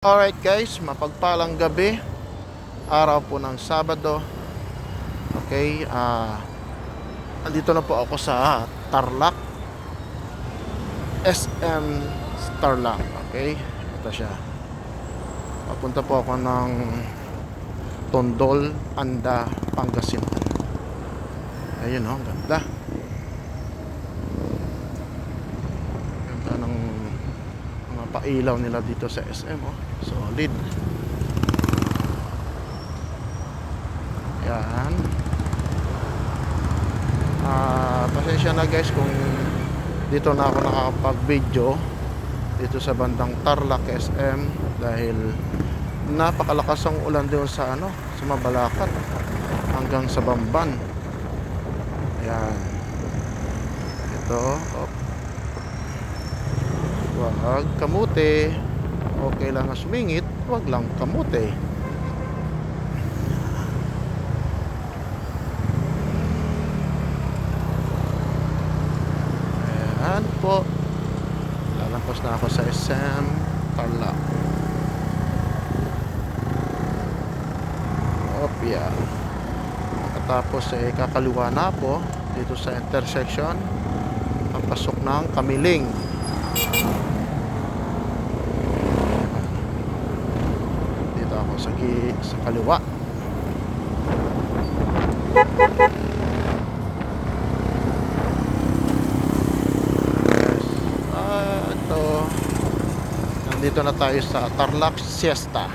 Alright guys, mapagpalang gabi, araw po ng Sabado. Okay, andito na po ako sa Tarlac, SM Tarlac. Okay, ito siya. Papunta po ako ng Tondol, Anda, Pangasinan. Ayun oh, ganda. Ganda ng mga pailaw nila dito sa SM oh. Solid. Yan. Pasensya na guys kung dito na ako nakakapag-video dito sa bandang Tarlac SM dahil napakalakas ang ulan doon sa sa Mabalacat hanggang sa Bamban. Ayan. Ito, oh. Wag kamote. Okay lang na sumingit, wag lang kamote. Ayan po. Lalampas na ako sa SM Tarlac. Opya. Tapos kakaliwa na po dito sa intersection ang pasok ng Kamiling. Dito ako sa kaliwa. Yes. Ito. Nandito na tayo sa Tarlac Siesta.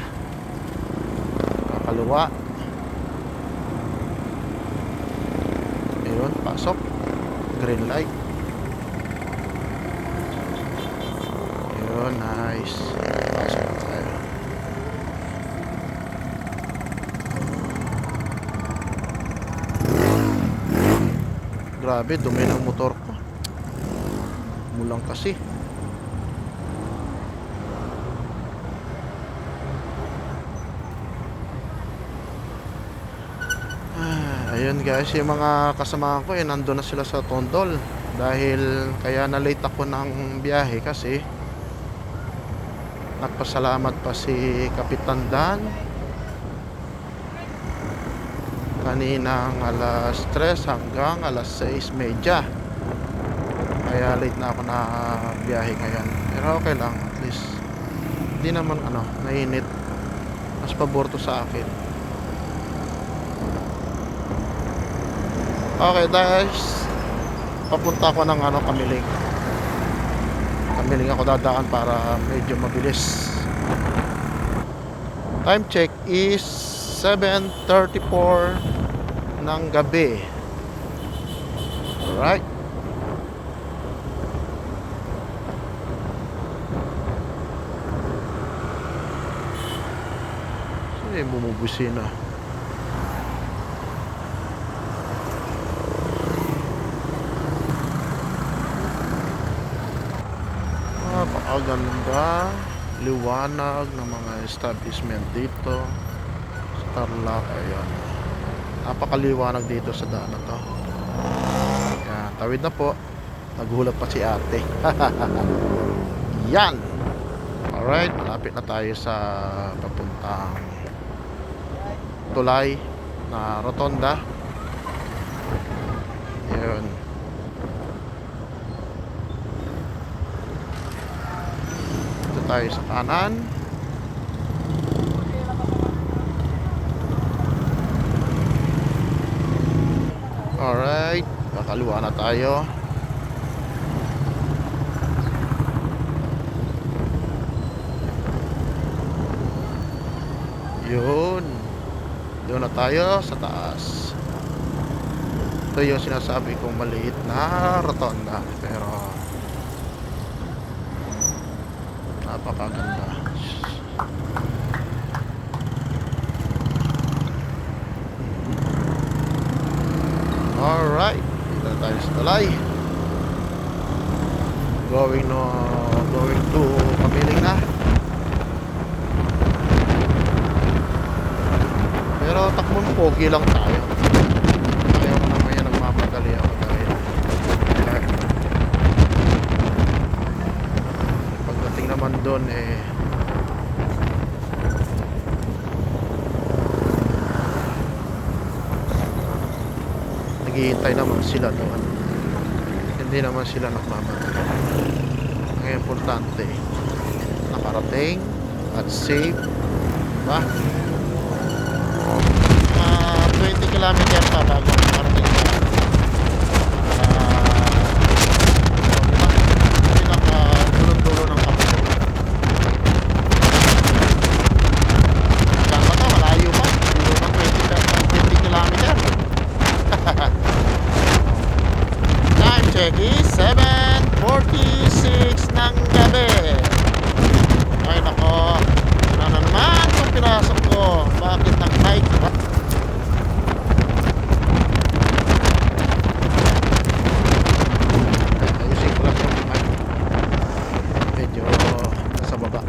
Kakaliwa. Ayun, pasok. Green light. Ayun, nice. Pasok na tayo. Grabe, dumi ng motor ko. Mulang kasi. Ayun guys, yung mga kasama ko nandun na sila sa Tondol. Dahil kaya na late ako ng biyahe kasi nagpasalamat pa si Kapitan Dan kaninang alas 3 hanggang alas 6:30. Kaya late na ako na biyahe ngayon. Pero okay lang, at least hindi naman mainit. Mas pabor to sa akin. Okay guys, papunta ako ng Kamiling. Kamiling ako dadaan para medyo mabilis. Time check is 7:34 ng gabi. Alright. Sino yung bumubusina? Napakaganda, liwanag ng mga establishment dito sa Tarlac. Ayan, napakaliwanag dito sa daan na to. Ayan, tawid na po. Nagulat pa si ate. Yan. Alright, malapit na tayo sa papuntang tulay na rotonda. Ayan. Tayo sa kanan. Alright, kakaliwa na tayo. Yun, doon na tayo sa taas. Ito yung sinasabi kong maliit na rotonda, pero napakaganda. Alright, dito na tayo sa tulay. Going to Kamiling na. Pero takbong pogi lang tayo. Ayaw ko naman yan, nagmamadali ako dahil pagdating naman doon naghihintay naman sila doon. Hindi naman sila nagmamadali. Ang importante, nakarating at safe, diba? 20 kilometer pa bago makarating sa pinaka-dulo-dulo ng Kapitol. Saan ba ito? Malayo pa. Hindi pa 20 kilometer. Time check is 7:46 ng gabi. Ay nako, ano na naman itong pinasok ko? Bakit ang night? Ayusin ko lang yung mic. Medyo nasa baba.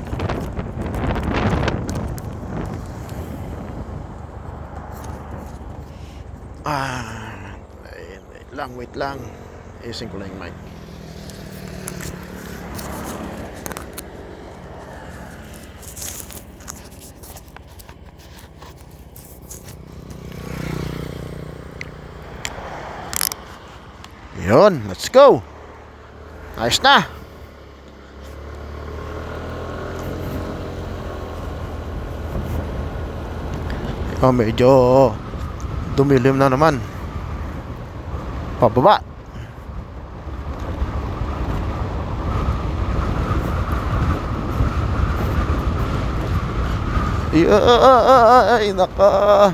Wait lang. Ayusin ko lang yung mic. Yun, let's go. Ayos na. Medyo dumilim na naman. Pababa. Ay, naka.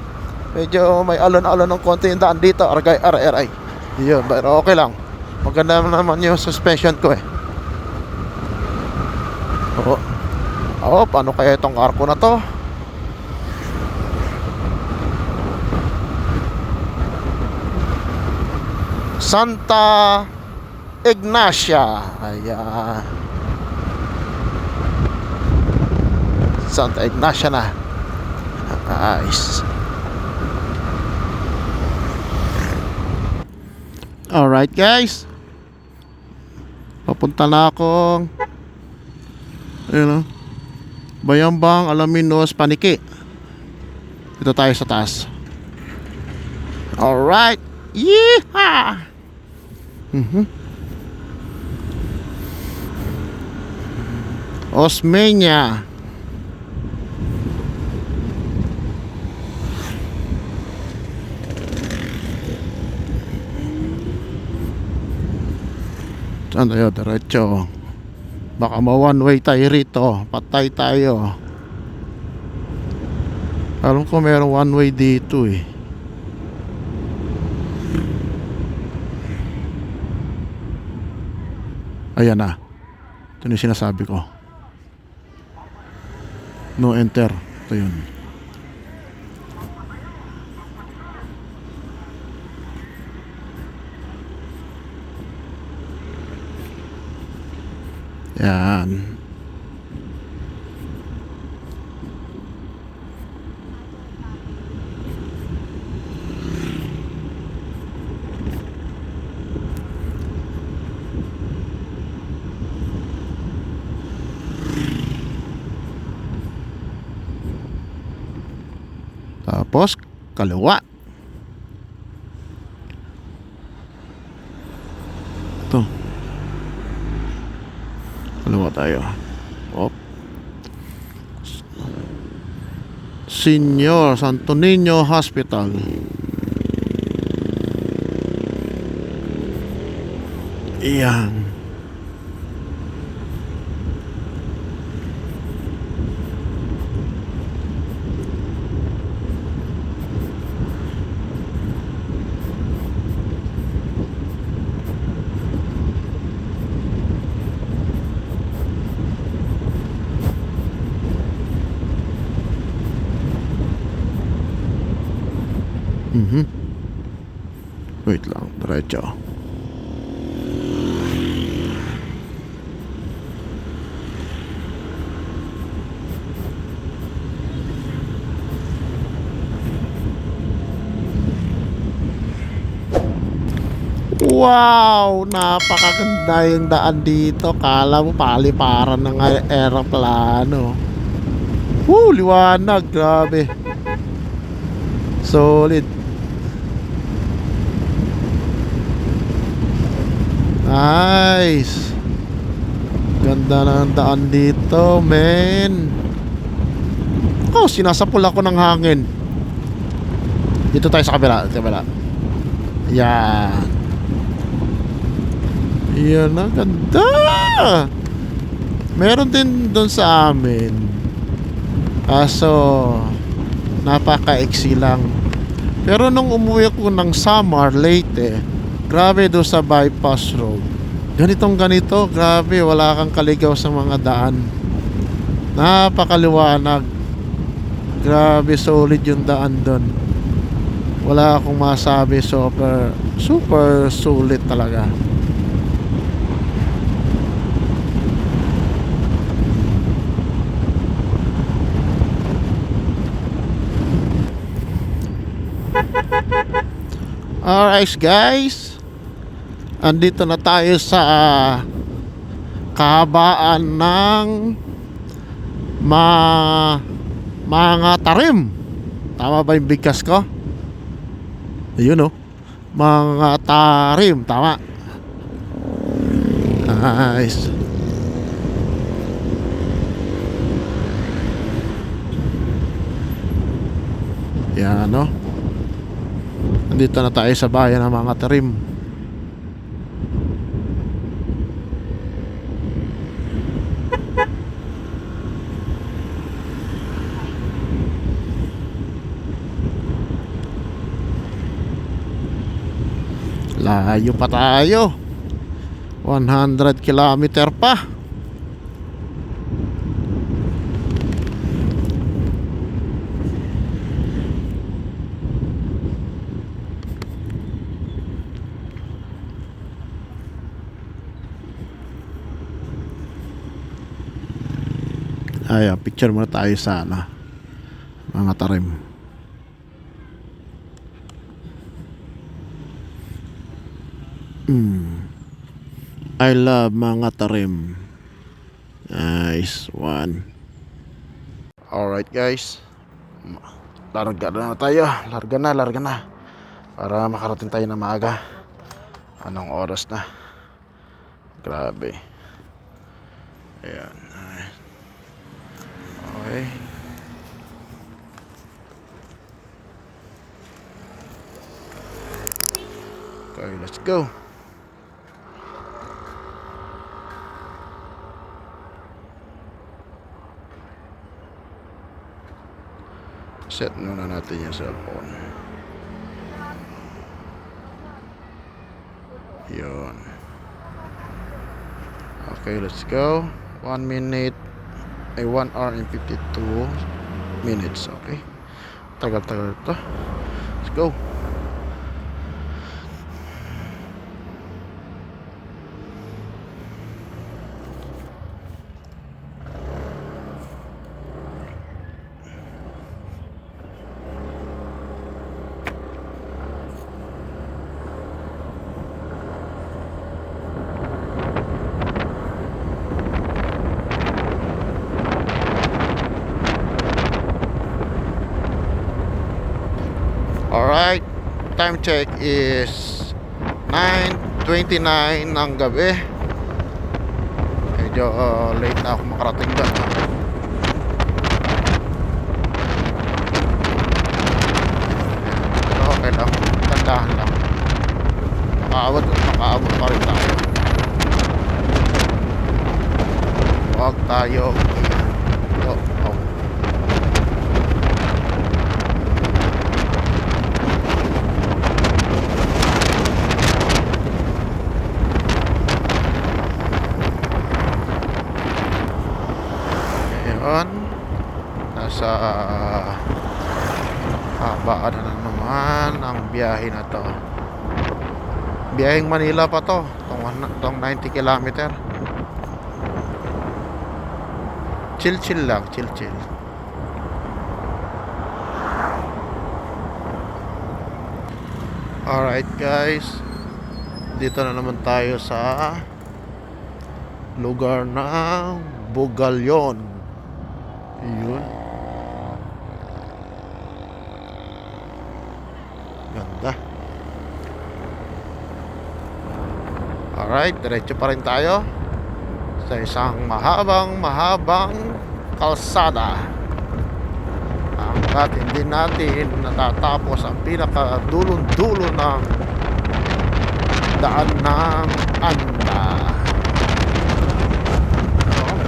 Medyo may alon-alon ng konti yung daan dito. Aray. Yun, pero okay lang. Maganda naman yung suspension ko eh. Paano kaya itong arko na to? Santa Ignacia. Ayan. Santa Ignacia na. Nice. Alright guys, papunta na akong Bayambang Alaminos Paniki. Dito tayo sa taas. Alright. Yeehaw. Osmeña. Saan tayo? Diretso. Baka ma-one way tayo rito. Patay tayo. Alam ko meron one way dito eh. Ayan na. Ito yung sinasabi ko. No enter. Ito yun. Yan. Tapos kaliwa. Ito. Kaliwa tayo. Senior Santo Niño Hospital. Iyan. Wait lang, diretso. Wow! Napakaganda yung daan dito. Kala mo paliparan ng aeroplano. Woo! Liwanag. Grabe. Solid. Nice. Ganda ng daan dito, men. Oh, sinasapul ako ng hangin. Dito tayo sa kabila, Yan. Yan na, ganda. Meron din doon sa amin. Kaso napaka-eksi lang. Pero nung umuwi ko ng Samar Leyte, grabe doon sa bypass road. Ganito, grabe, wala kang kaligaw sa mga daan. Napakaliwanag. Grabe, solid yung daan doon. Wala akong masabi, super solid talaga. Alright guys, andito na tayo sa kahabaan ng mga tarim. Tama ba yung bigkas ko? Ayun oh, mga tarim, tama. Nice. Yan oh. Andito na tayo sa bayan ng mga tarim. Layo pa tayo. 100 kilometer pa. Ayan, picture muna tayo sa mga tarim. I love mga tarim. Nice one. Alright guys, larga na tayo. Larga na para makarating tayo na maaga. Anong oras na? Grabe. Ayan. Okay. Okay, let's go. Set muna natin yung cellphone. Yun. Okay, let's go. 1 hour and 52 minutes. Okay. Tagal-tagal ito. Let's go. Alright, time check is 9:29 ng gabi. Medyo late na ako makarating doon. Pero okay lang, tandahan lang. Makaabot pa rin tayo. Huwag tayo nasa habaan na naman ang biyahe na to. Biyaheng Manila pa to, tong 90 kilometer. Chill lang. Alright guys, dito na naman tayo sa lugar ng Bugalyon. Yun. Ganda. Alright, diretso pa rin tayo sa isang mahabang kalsada. Hanggat hindi natin natatapos ang pinakadulong-dulo ng daan ng Anda.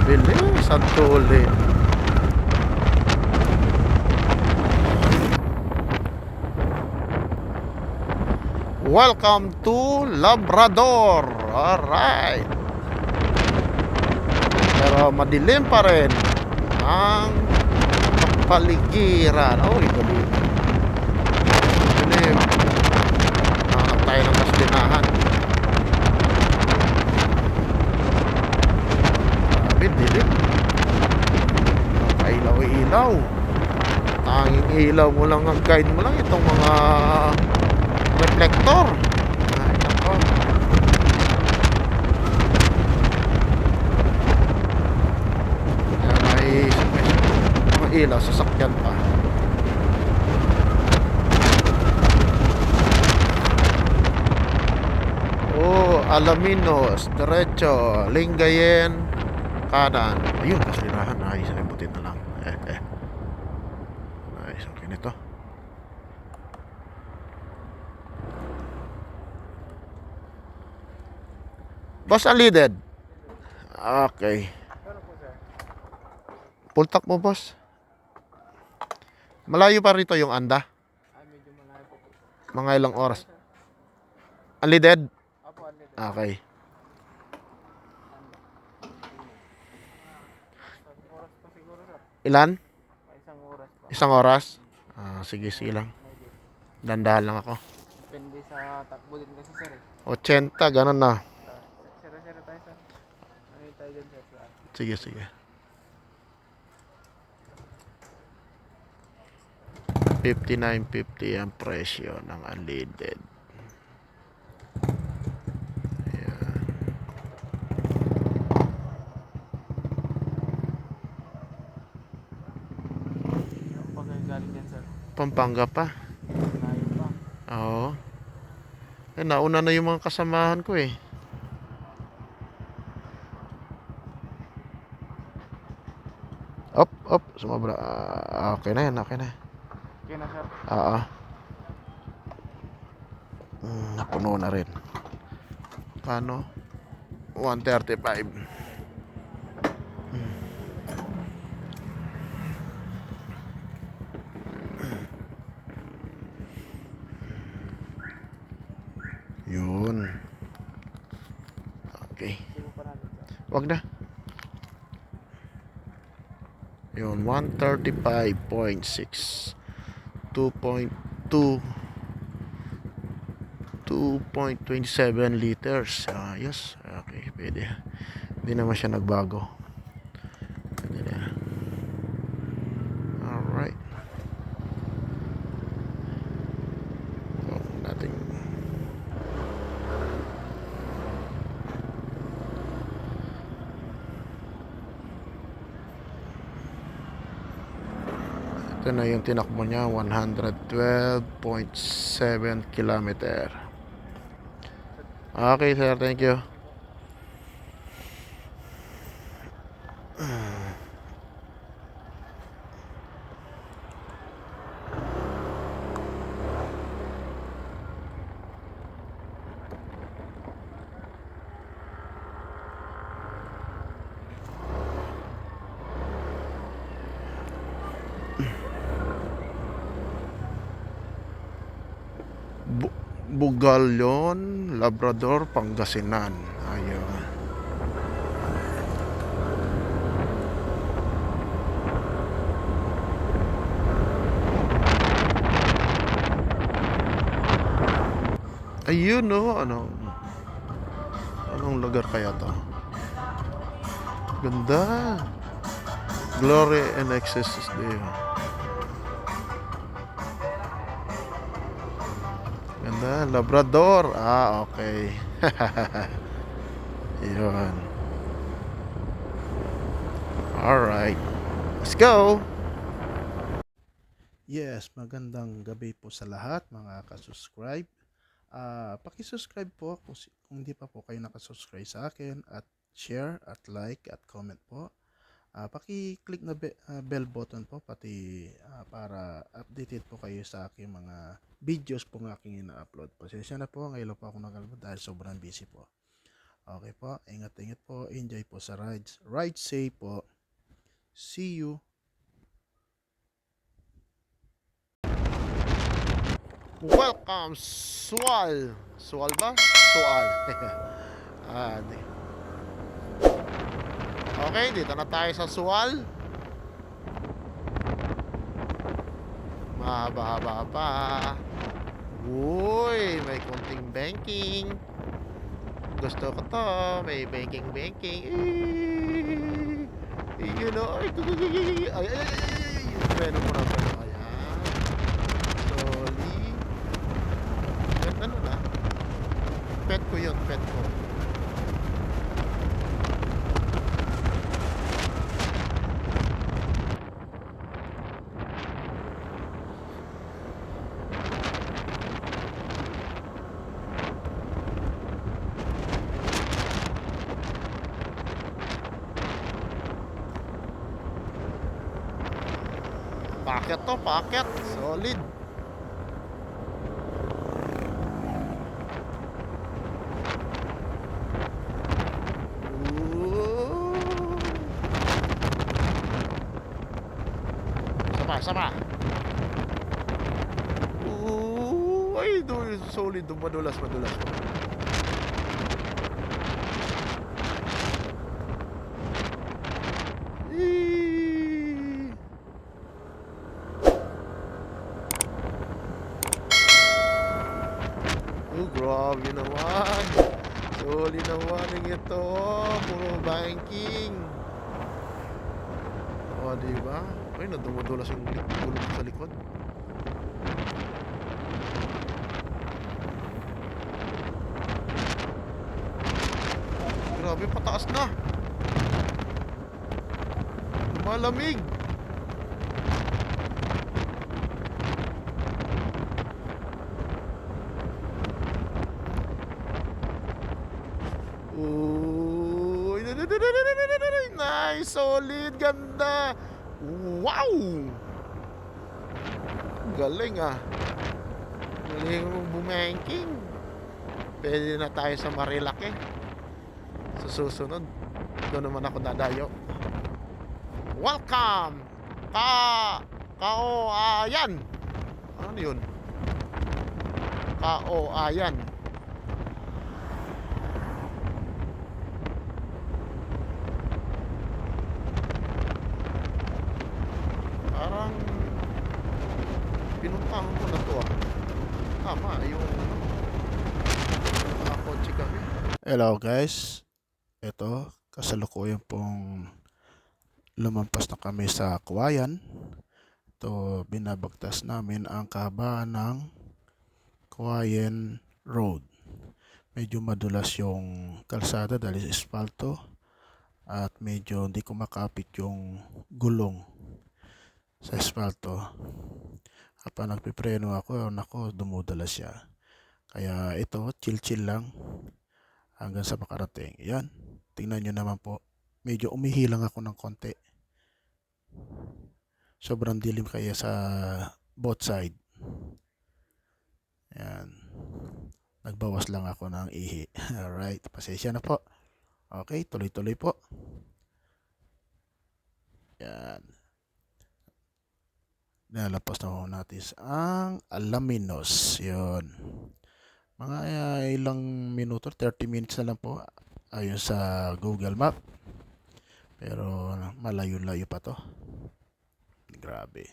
Bilis ang tulin. Welcome to Labrador. Alright. Pero madilim pa rin ang paligiran. Oh, dilim. Dilim. Hanap tayo ng kasdinahan. Grabe, dilim. Ilaw-ilaw. Tanging ilaw mo lang, ang guide mo lang itong mga reflector. Ay, nako. Yan ay mga ilaw, sasakyan pa. Oh, Alaminos, derecho, Lingayen, kanan. Ayun, kasirahan. Ay, sakibutin na lang. Ay, okay nito. Boss, unleaded. Okay. Full tank mo, boss. Malayo pa rito yung Anda? Medyo malayo po. Mga ilang oras? Unleaded? Apo, unleaded. Okay. Isang oras pa siguro, sir. Ilan? Isang oras pa. Isang oras? Sige, sige lang. Dandahan lang ako. Depende sa takbo din kasi, sir. 80, ganun na. Sira-sira tayo, sir. Ano yung tayo dyan, sir? Sige, sige. 59.50 ang presyo ng unleaded. Ayan. Yung pag galing dyan, sir. Pampanga pa. Layo pa. Oo. Nauna na yung mga kasamahan ko eh. Op, sumabra. Okay na yan, okay na. Okay na, sir. Napuno na rin. Kano? 135. Yun. Okay. Hindi mo pa natin, sir. Wag na. Yun, 135.6. 2.2 2.27 liters. Yes. Okay, pwede. Hindi naman siya nagbago. Pwede na. Alright. Natin. Ito na yung tinakbo niya, 112.7 kilometer. Okay, sir. Thank you. Bugalyon, Labrador, Pangasinan. Ayun. Ayun, no? Anong lugar kaya to? Ganda. Glory and Excess is there. Ganda, Labrador. Okay. Yun. Alright. Let's go. Yes, magandang gabi po sa lahat mga ka-subscribe. Paki-subscribe po kung hindi pa po kayo nakasubscribe sa akin, at share at like at comment po. Paki-click na bell button po pati para updated po kayo sa aking mga videos po ng aking ina-upload. Pasensya na po, ngayon lang po ako nag-upload dahil sobrang busy po. Okay po, ingat-ingat po, enjoy po sa rides. Ride safe po. See you. Welcome, Sual. Sual ba? Sual. Okay, dito na tayo sa Sual. Mahaba-haba pa. Uy, may konting banking. Gusto ko to. May banking. Yun o. Ay. Preno mo na po. Ayan. Slowly. Ano na? Pet ko yun, pet ko. Paket to, paket. Solid. Sama. Ay, solid. Madulas. Grabe naman. Solid naman yung ito. Puro banking. O, diba? Ay, nadumudulas yung gulong sa likod. Grabe, pataas na. Malamig. Uy, nice, solid, ganda. Wow! Galing ah. Galing mong bumanking. Pwede na tayo sa Marilake. Sa susunod, doon naman ako dadayo. Welcome! Kaoayan. Ano yun? Kaoayan. Parang pinuntahan ko na to ah. Tama, yung kotse kami. Hello guys. Ito, kasalukuyan pong lumampas na kami sa Kawayan. Ito, binabagtas namin ang kahabaan ng Kawayan Road. Medyo madulas yung kalsada dahil sa espalto at medyo hindi ko makapit yung gulong sa espalto. Kapag nagpipreno ako, dumudulas siya. Kaya ito, chill lang hanggang sa makarating. Yan, tingnan nyo naman po. Medyo umihilang ako ng konti. Sobrang dilim kaya sa both side. Yan. Nagbawas lang ako ng ihi. Alright, pasensya na po. Okay, tuloy-tuloy po. Yan. Nalapas na po natin ang Alaminos. Yun. Mga ilang minuto, 30 minutes na lang po ayon sa Google Map. Pero malayo-layo pa to. Grabe.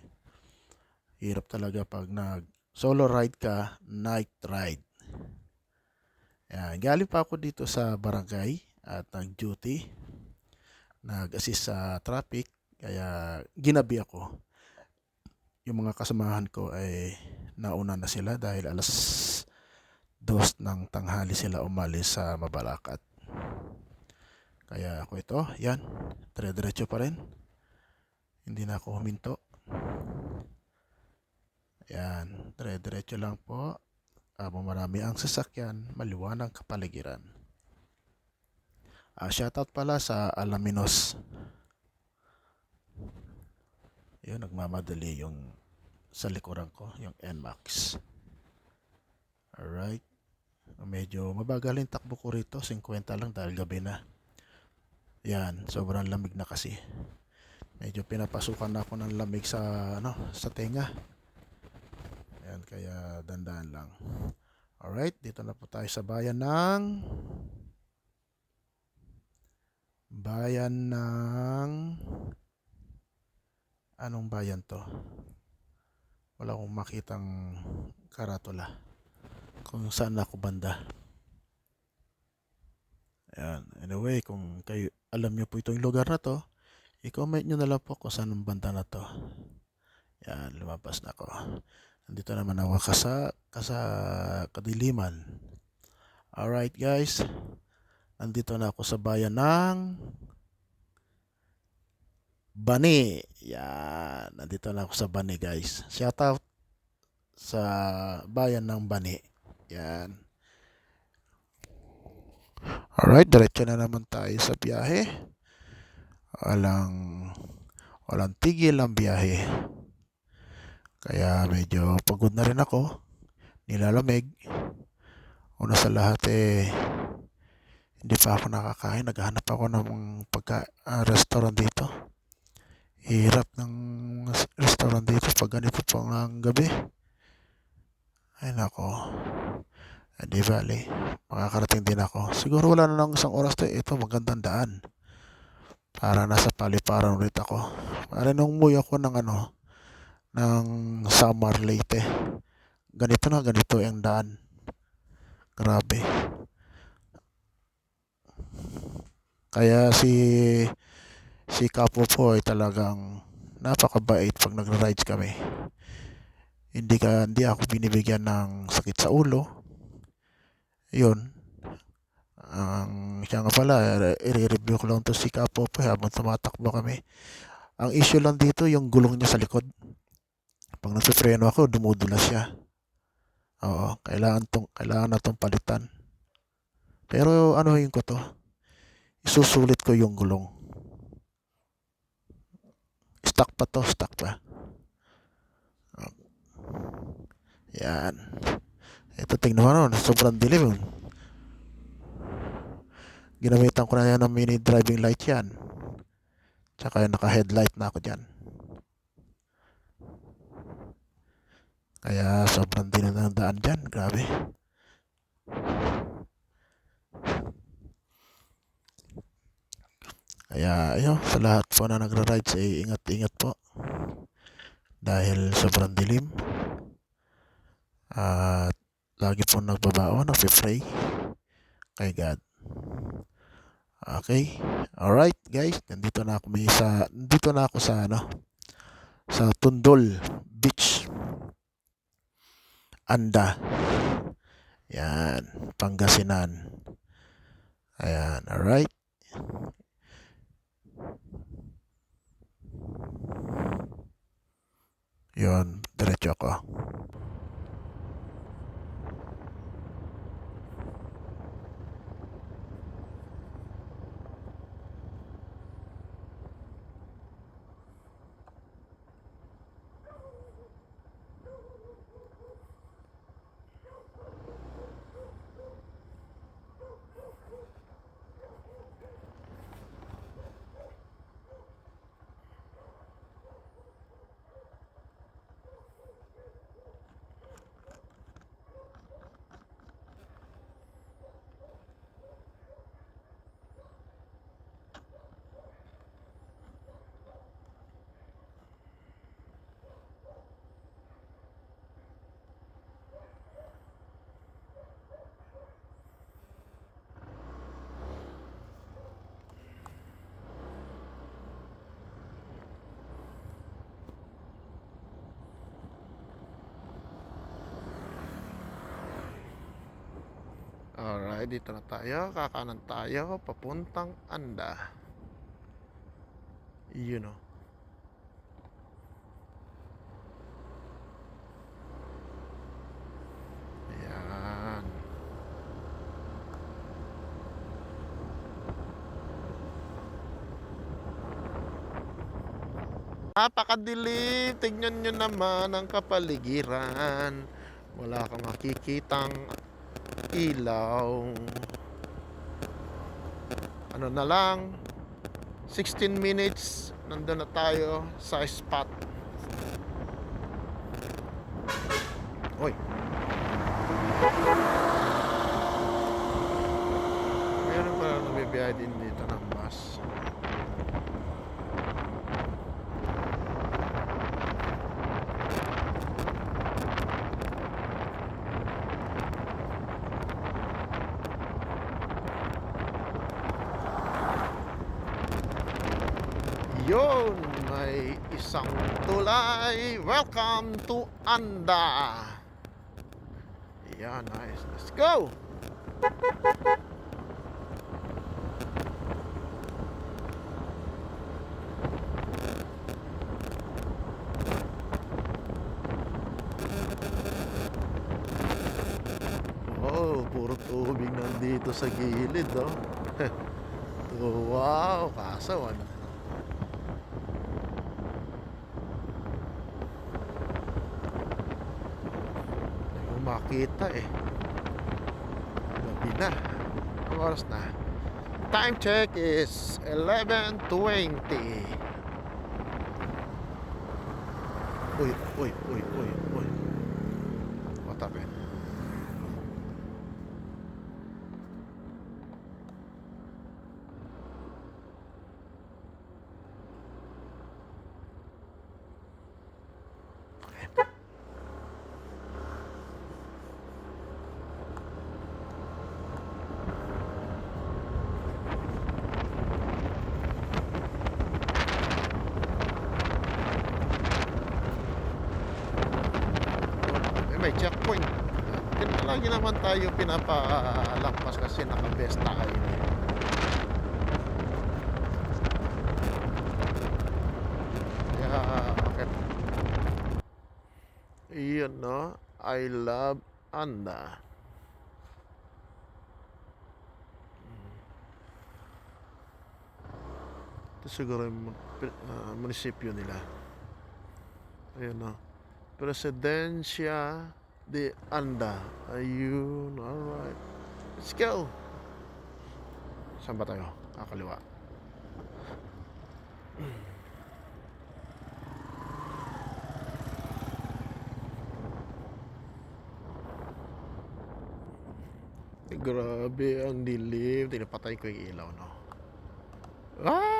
Hirap talaga pag solo ride ka, night ride. Yan. Galing pa ako dito sa barangay at nag-duty. Nag-assist sa traffic. Kaya ginabi ako. Yung mga kasamahan ko ay nauna na sila dahil alas 2 ng tanghali sila umalis sa Mabalacat. Kaya ako ito, yan, dire-diretso pa rin. Hindi na ako huminto. Yan, dire-diretso lang po. Habang marami ang sasakyan, maliwanag kapaligiran. Shoutout pala sa Alaminos. Yun, nagmamadali yung sa likuran ko, yung NMAX. Alright. Medyo mabagal yung takbo ko rito. 50 lang dahil gabi na. Yan, sobrang lamig na kasi. Medyo pinapasukan na ako ng lamig sa tenga. Yan, kaya dandaan lang. Alright, dito na po tayo sa bayan ng anong bayan to? Wala akong makitang karatula kung saan ako banda. Ayan. Anyway, kung kayo alam nyo po itong lugar na to, i-comment nyo na lang po kung saan ang banda na to. Yan, lumabas na ako. Nandito naman ako sa kadiliman. Alright guys, nandito na ako sa bayan ng Bani. Yan, nandito na ako sa Bani guys. Shoutout sa bayan ng Bani. Yan. Alright, diretso na naman tayo sa biyahe. Walang tigil ang biyahe. Kaya medyo pagod na rin ako. Nilalamig. Una sa lahat hindi pa ako nakakain. Naghahanap ako ng restaurant dito. Hirap ng restaurant dito pag ganito po ang gabi. Ay nako. Di bali, makakarating din ako. Siguro wala na lang isang oras to. Ito magandang daan. Para nasa paliparan ulit ako. Para nung umuwi ako ng Samar Leyte. Ganito yung daan. Grabe. Kaya si Kapo po ay talagang napakabait pag nagra-rides kami. Hindi ako binibigyan ng sakit sa ulo. Yun. Siya nga pala, i-review ko lang to si Kapo po habang tumatakbo kami. Ang issue lang dito, yung gulong niya sa likod. Pag nagpipreno ako, dumudulas siya. Oo, kailangan na tong palitan. Pero anuhin ko to. Isusulit ko yung gulong. Stock pa. Yan. Ito, tingnan mo naman, sobrang dilim. Ginamitan ko na yan ng mini driving light yan. Tsaka naka-headlight na ako dyan. Kaya sobrang dilim ng daan dyan. Grabe. Kaya ayun, sa lahat po na nagra-rides, ingat-ingat po. Dahil sobrang dilim. At lagi po nagbabao, nagpe-pray kay God. Okay? Alright, guys. Nandito na ako sa Tundol Beach. Anda. Yan, Pangasinan. Ayan, alright. Yun, diretso ako. Alright, dito na tayo. Kakanan tayo. Papuntang Anda. Yun o. Ayan. Napakadilim. Tignan nyo naman ang kapaligiran. Wala kang makikitang ilaw. Ano na lang, 16 minutes, nandun na tayo sa spot. Oy. Meron pala nagbibiyahe din dito ng bus. Yun, may isang tulay. Welcome to Anda. Yeah, nice. Let's go. Oh, puro tubig nandito sa gilid, oh. Wow, kasawan. Makita eh. Gabi na. Ang oras na. Time check is 11:20. Uy. What happened? May checkpoint. Lagi naman tayo pinapalampas kasi naka-best tayo. Kaya, okay. Iyon, no? I love Anda. Ito siguro yung munisipyo nila. Ayun, no? Presidencia de Anda. Ayun, alright. Let's go. Saan ba tayo? Kakaliwa. Grabe ang dilim. Tinapatay ko yung ilaw, no? Ah!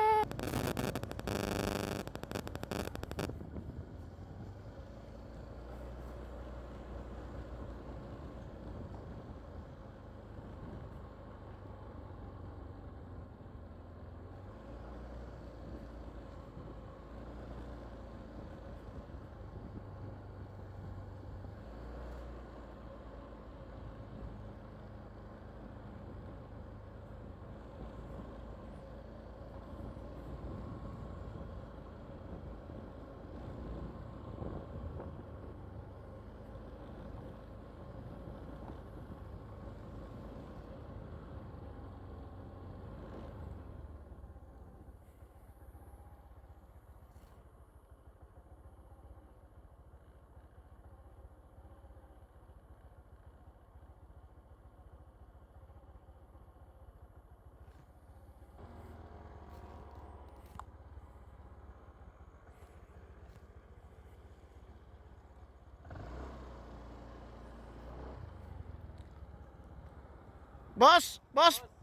Boss,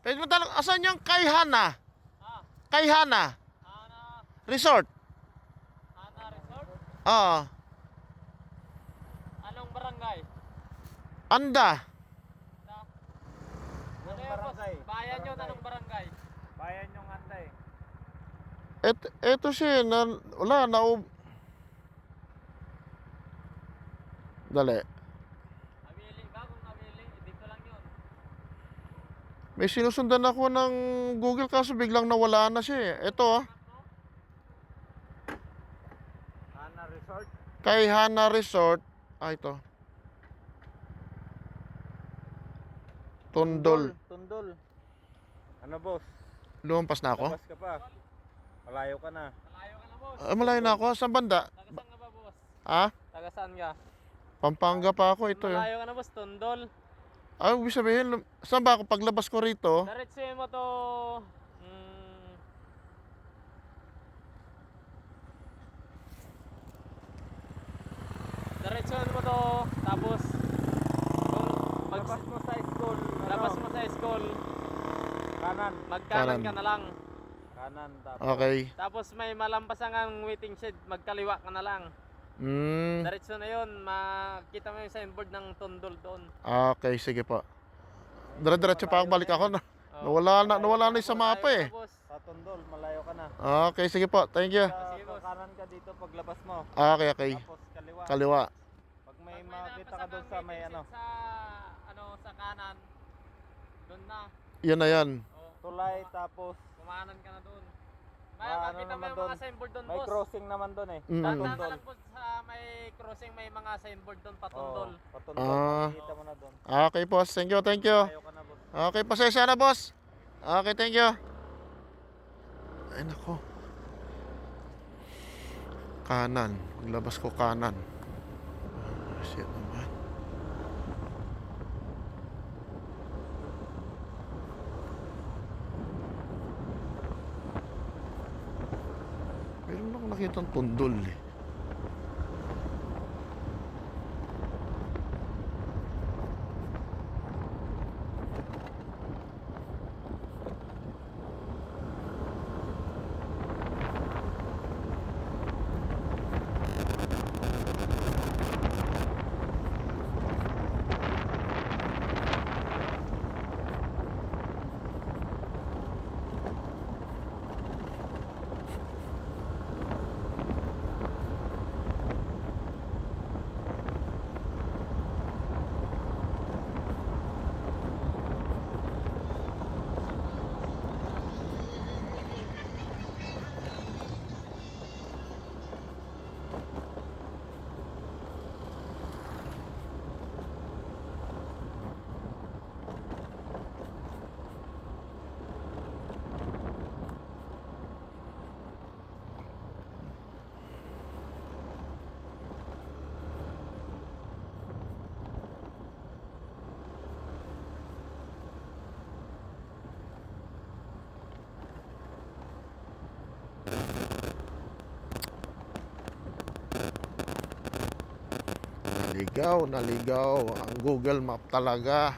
pwede mo talang asan yung kay Hana? Kay Hana Hana, Resort. Hana Resort? Oo. Anong barangay? Anda. Ano yun, boss? Bayan nyo, anong barangay? Bayan yung Anday. Eto siya, wala na. Dali. Nawili ka kung nawili, dito lang yun. May sinusundan ako ng Google kaso biglang nawala na siya eh. Ito ah. Hana Resort? Kay Hana Resort. Ah, ito. Tundol. Tundol. Ano, boss? Lumampas na ako? Labas ka pa. Malayo ka na. Malayo ka na, boss. Malayo na ako. Saan banda? Taga saan ka ba, boss? Ha? Taga saan ka? Pampanga pa ako. Ito yun. Malayo ka na, boss. Tondol. Ah, ibig sabihin, saan ba ako paglabas ko rito? Diretsuhin mo to. Diretsuhin mo to. Tapos, kung Labas mo sa school. labas mo sa school, Kanan. magkanan Kanan. ka na lang. Kanan. Tapos. Okay. Tapos may malampasan ang waiting shed, magkaliwa ka na lang. Hmm. Diretso na yun, makita mo yung signboard ng Tondol doon. Okay, sige po. Dire-diretso pa ako, balik ako na. Nawala na yung sa mapa eh. Boss. Sa Tondol, malayo ka na. Okay, sige po. Thank you. Sige, boss. Kanan ka dito paglabas mo. Okay, okay. Tapos kaliwa. Kaliwa. Pag may Pag makita ka nalampasan doon ang sa may waiting ano. shed sa kanan, doon na. Yan na yan. Oh, Tulay tapos kumanan ka na doon. May ano makita mo naman yung doon? mga signboard doon, may boss. crossing naman doon eh. Mm. Sa Tandaan Tondol. lang po sa may crossing, may mga signboard doon, Oo, patundol. Patundol. Ah. Makikita mo na doon. Okay, boss. Thank you, thank you. Malayo ka na boss. Okay, pasensya na, boss. Okay, thank you. Ay, nako. Kanan. Maglabas ko kanan. Shit naman. Meron ako nakitang tundol eh. Naligaw ang Google Map talaga.